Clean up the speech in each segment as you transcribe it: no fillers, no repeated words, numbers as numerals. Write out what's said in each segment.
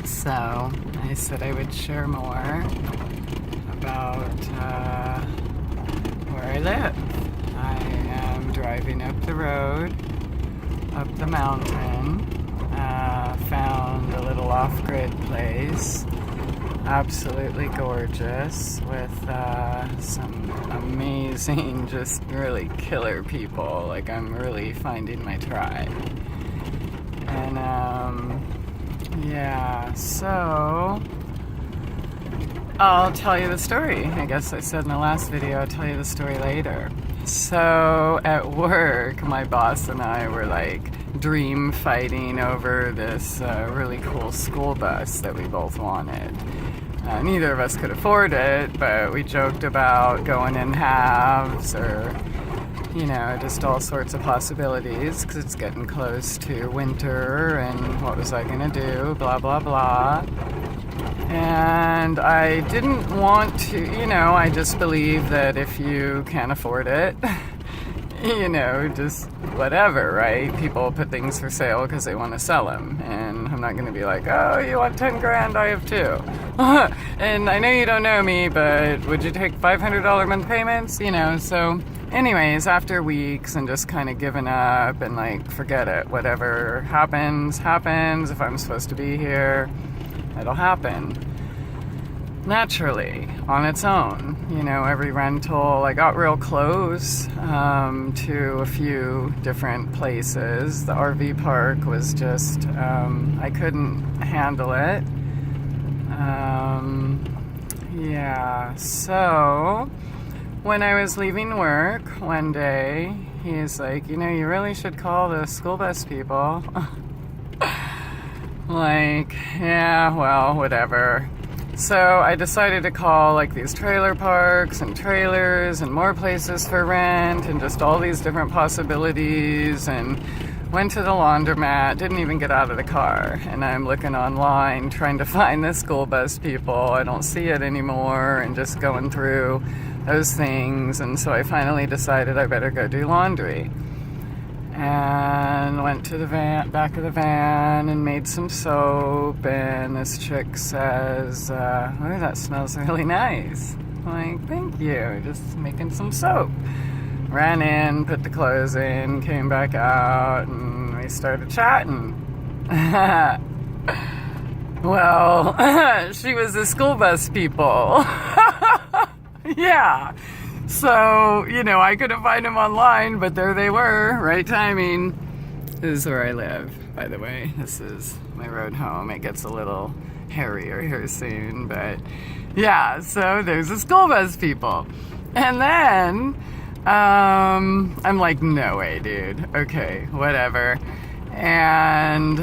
So I said I would share more about where I live. I am driving up the road, up the mountain, found a little off-grid place, absolutely gorgeous, with some amazing, just really killer people. Like, I'm really finding my tribe. And yeah, so I'll tell you the story. I guess I said in the last video I'll tell you the story later. So at work, my boss and I were like dream fighting over this really cool school bus that we both wanted. Neither of us could afford it, but we joked about going in halves or, you know, just all sorts of possibilities because it's getting close to winter and what was I going to do, blah, blah, blah. And I didn't want to, you know, I just believe that if you can't afford it, you know, just whatever, right? People put things for sale because they want to sell them. And I'm not going to be like, oh, you want 10 grand? I have two. And I know you don't know me, but would you take $500 month payments? You know, so anyways, after weeks and just kind of giving up and like, forget it. Whatever happens, happens. If I'm supposed to be here, it'll happen naturally on its own. You know, every rental, I got real close to a few different places. The RV park was just, I couldn't handle it. Yeah, so when I was leaving work one day, he's like, you know, you really should call the school bus people. Like, yeah, well, whatever. So I decided to call like these trailer parks and trailers and more places for rent and just all these different possibilities, and went to the laundromat, didn't even get out of the car. And I'm looking online trying to find the school bus people. I don't see it anymore, and just going through those things. And so I finally decided I better go do laundry. And went to the back of the van and made some soap, and this chick says, oh, that smells really nice. I'm like, thank you, just making some soap. Ran in, put the clothes in, came back out, and we started chatting. Well, she was the school bus people. Yeah. So, you know, I couldn't find them online, but there they were, right timing. This is where I live, by the way. This is my road home. It gets a little hairier here soon, but yeah, so there's the school bus people. And then, I'm like, no way, dude. Okay, whatever. And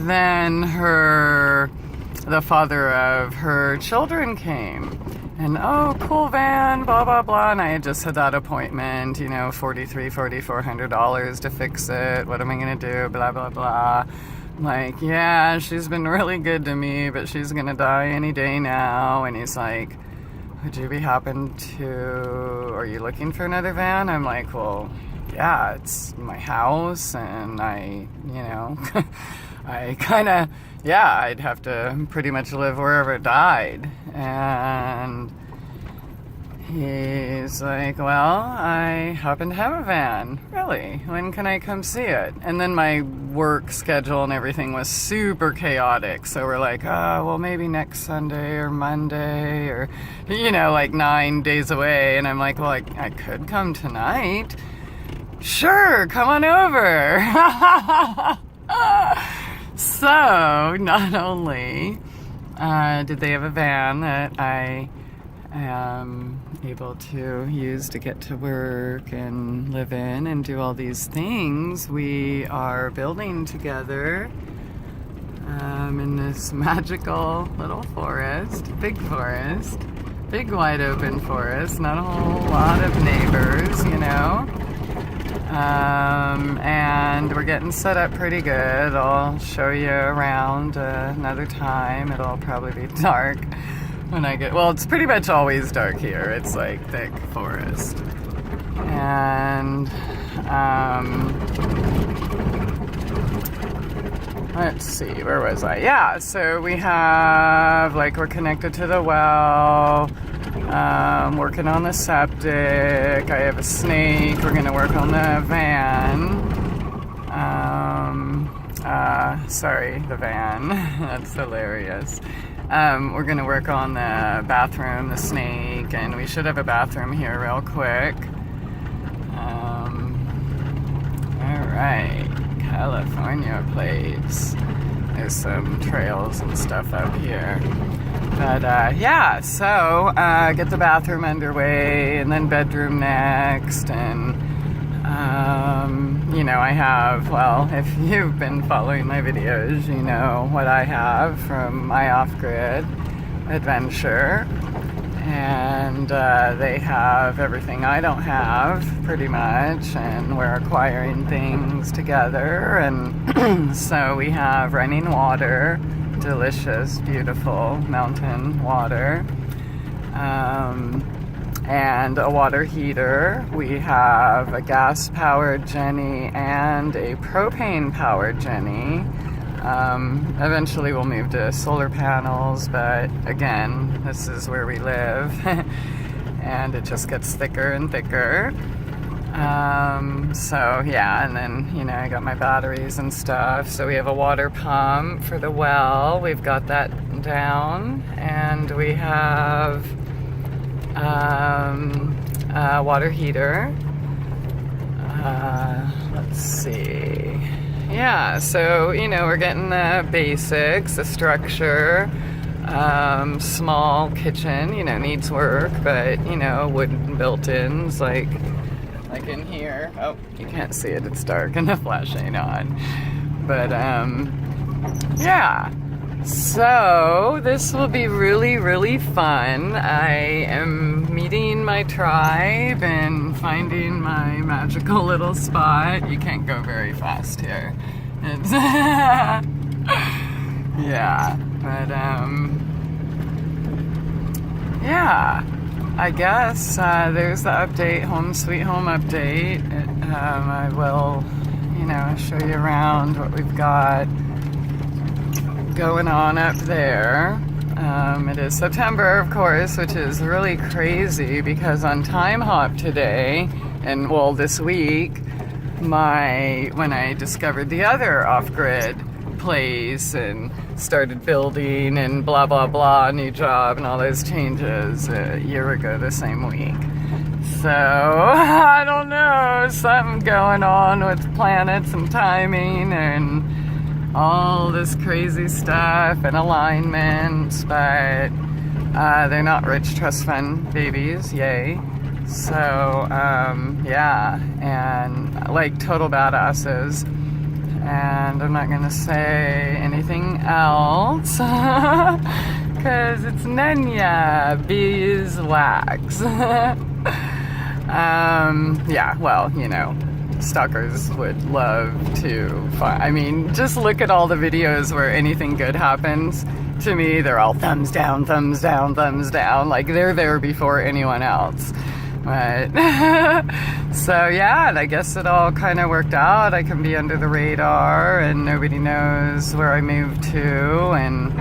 then the father of her children came. And, oh, cool van, blah, blah, blah. And I had just had that appointment, you know, $4,400 to fix it. What am I going to do? Blah, blah, blah. I'm like, yeah, she's been really good to me, but she's going to die any day now. And he's like, would you be are you looking for another van? I'm like, well, yeah, it's my house. And I, you know, I kind of, yeah, I'd have to pretty much live wherever it died. And he's like, well, I happen to have a van. Really? When can I come see it? And then my work schedule and everything was super chaotic. So we're like, oh, well, maybe next Sunday or Monday or, you know, like 9 days away. And I'm like, well, I could come tonight. Sure, come on over. So, not only did they have a van that I am able to use to get to work and live in and do all these things, we are building together in this magical little forest, big wide open forest, not a whole lot of neighbors, you know. And we're getting set up pretty good. I'll show you around another time. It'll probably be dark when I get, well, it's pretty much always dark here. It's like thick forest. And let's see, where was I? Yeah, so we have, like, we're connected to the well, working on the septic. I have a snake. We're gonna work on the van. Sorry, the van. That's hilarious. We're gonna work on the bathroom, the snake, and we should have a bathroom here real quick. Alright, California plates. There's some trails and stuff up here. But yeah, so get the bathroom underway and then bedroom next. And you know, I have, well, if you've been following my videos, you know what I have from my off-grid adventure. And they have everything I don't have, pretty much, and we're acquiring things together. And so we have running water, delicious, beautiful mountain water, and a water heater. We have a gas-powered Jenny and a propane-powered Jenny. Eventually we'll move to solar panels, but again, this is where we live. And it just gets thicker and thicker. So yeah, and then, you know, I got my batteries and stuff. So we have a water pump for the well. We've got that down. And we have a water heater. Let's see. Yeah, so, you know, we're getting the basics, the structure, small kitchen, you know, needs work, but, you know, wooden built-ins, like in here. Oh, you can't see it, it's dark and the flash ain't on. But, yeah. So, this will be really, really fun. I am meeting my tribe and finding my magical little spot. You can't go very fast here. It's yeah, but, yeah. I guess there's the update, home sweet home update. I will, you know, show you around what we've got going on up there. It is September, of course, which is really crazy because on Time Hop today, and well, this week, when I discovered the other off-grid place and started building and blah blah blah, new job and all those changes a year ago the same week. So I don't know, something going on with planets and timing and all this crazy stuff and alignments, but they're not rich trust fund babies, yay. So yeah, and like total badasses. And I'm not gonna say anything else because it's Nenya beeswax. Yeah, well, you know, stalkers would love to find. I mean, just look at all the videos where anything good happens. To me, they're all thumbs down, thumbs down, thumbs down. Like they're there before anyone else. But so yeah, and I guess it all kind of worked out. I can be under the radar and nobody knows where I moved to, and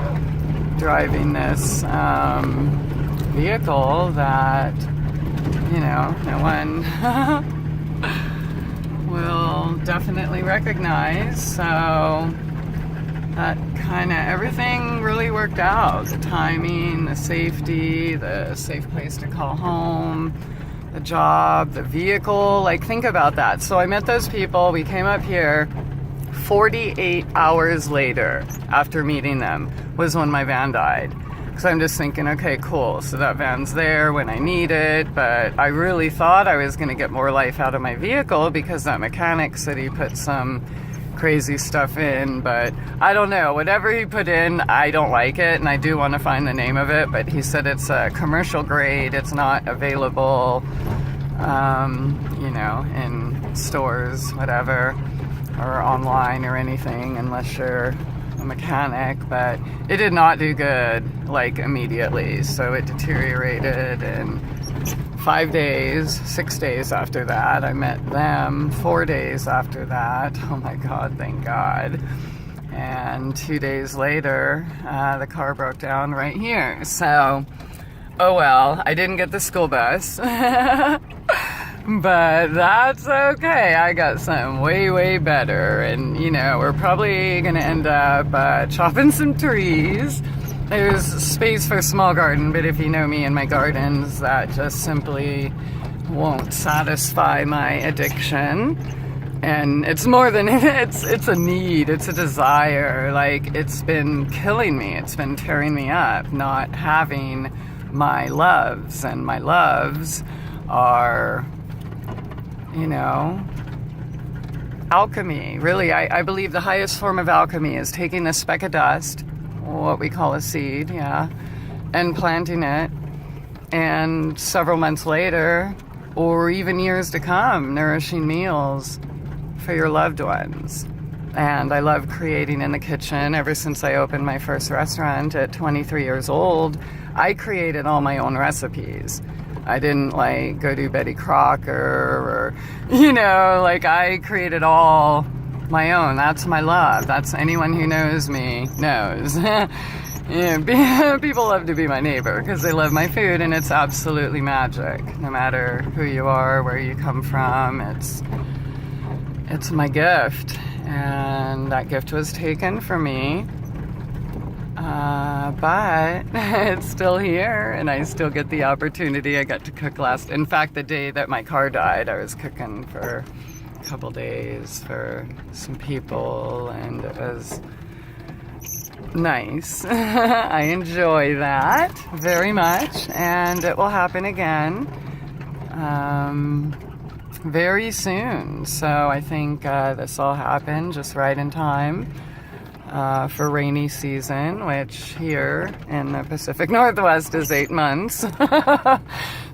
driving this vehicle that, you know, no one will definitely recognize. So that kind of everything really worked out. The timing, the safety, the safe place to call home, the job, the vehicle. Like, think about that. So I met those people. We came up here 48 hours later after meeting them was when my van died. Because I'm just thinking, okay, cool. So that van's there when I need it. But I really thought I was going to get more life out of my vehicle because that mechanic said he put some crazy stuff in, but I don't know, whatever he put in, I don't like it, and I do want to find the name of it, but he said it's a commercial grade, it's not available, you know, in stores, whatever, or online or anything, unless you're a mechanic. But it did not do good, like, immediately, so it deteriorated, and 5 days, 6 days after that, I met them. 4 days after that, oh my God, thank God. And 2 days later, the car broke down right here. So, oh well, I didn't get the school bus. But that's okay. I got something way, way better. And, you know, we're probably going to end up chopping some trees. There's space for a small garden, but if you know me and my gardens, that just simply won't satisfy my addiction. And it's more than it's a need, it's a desire. Like, it's been killing me, it's been tearing me up, not having my loves. And my loves are, you know, alchemy. Really, I believe the highest form of alchemy is taking a speck of dust, what we call a seed, yeah, and planting it, and several months later, or even years to come, nourishing meals for your loved ones. And I love creating in the kitchen. Ever since I opened my first restaurant at 23 years old, I created all my own recipes. I didn't like go do Betty Crocker or, you know, like I created all my own. That's my love. That's anyone who knows me knows. Yeah, people love to be my neighbor because they love my food, and it's absolutely magic. No matter who you are, where you come from, it's my gift, and that gift was taken from me. But it's still here, and I still get the opportunity. I got to cook in fact, the day that my car died, I was cooking for a couple days for some people, and it was nice. I enjoy that very much, and it will happen again very soon. So I think this all happened just right in time for rainy season, which here in the Pacific Northwest is 8 months.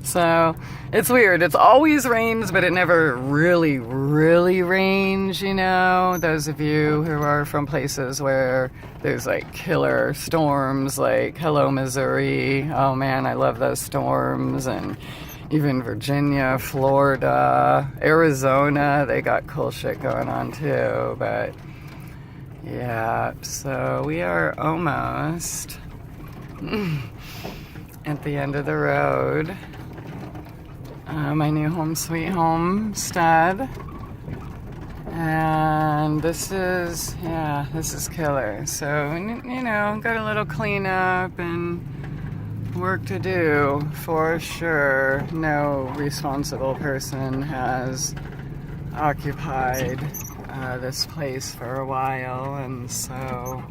So it's weird. It's always rains, but it never really, really rains, you know. Those of you who are from places where there's like killer storms, like hello, Missouri. Oh man, I love those storms. And even Virginia, Florida, Arizona, they got cool shit going on too. But yeah, so we are almost at the end of the road. My new home sweet homestead. And this is killer. So, you know, got a little cleanup and work to do for sure. No responsible person has occupied this place for a while, and so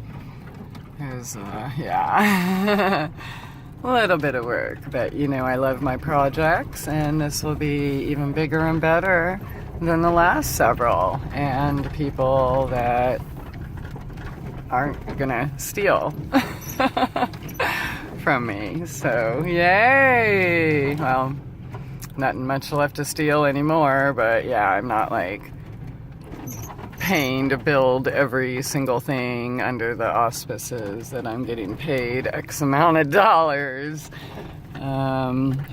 there's a little bit of work, but you know, I love my projects, and this will be even bigger and better than the last several, and people that aren't gonna steal from me. So yay! Well, not much left to steal anymore, but yeah, I'm not like paying to build every single thing under the auspices that I'm getting paid X amount of dollars.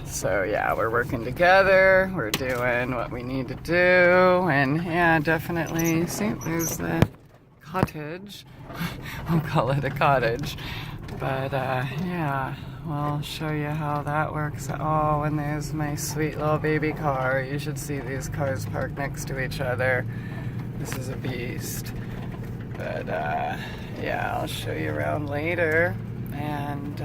So yeah, we're working together, we're doing what we need to do, and yeah, definitely, see, there's the cottage. We'll call it a cottage. But yeah, we'll show you how that works. Oh, and there's my sweet little baby car. You should see these cars parked next to each other. This is a beast. But yeah, I'll show you around later. And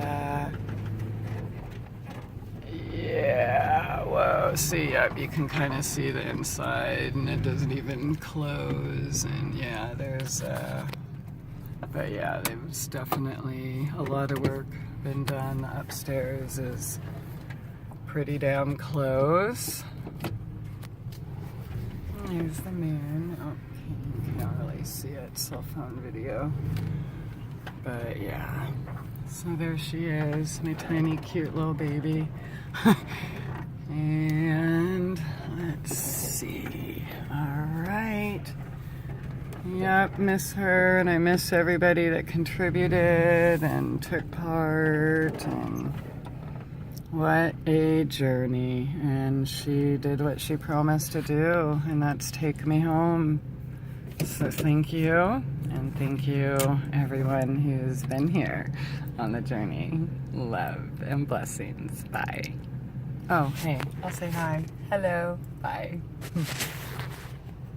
yeah, whoa, see, yep, you can kind of see the inside, and it doesn't even close. And yeah, there's but yeah, there's definitely a lot of work been done. The upstairs is pretty damn close. There's the moon. Oh, you can't really see it, cell phone video. But yeah, so there she is, my tiny cute little baby. And let's see, all right. Yep, miss her, and I miss everybody that contributed and took part, and what a journey. And she did what she promised to do, and that's take me home. So thank you, and thank you everyone who's been here on the journey. Love and blessings. Bye. Oh, hey, I'll say hi. Hello. Bye.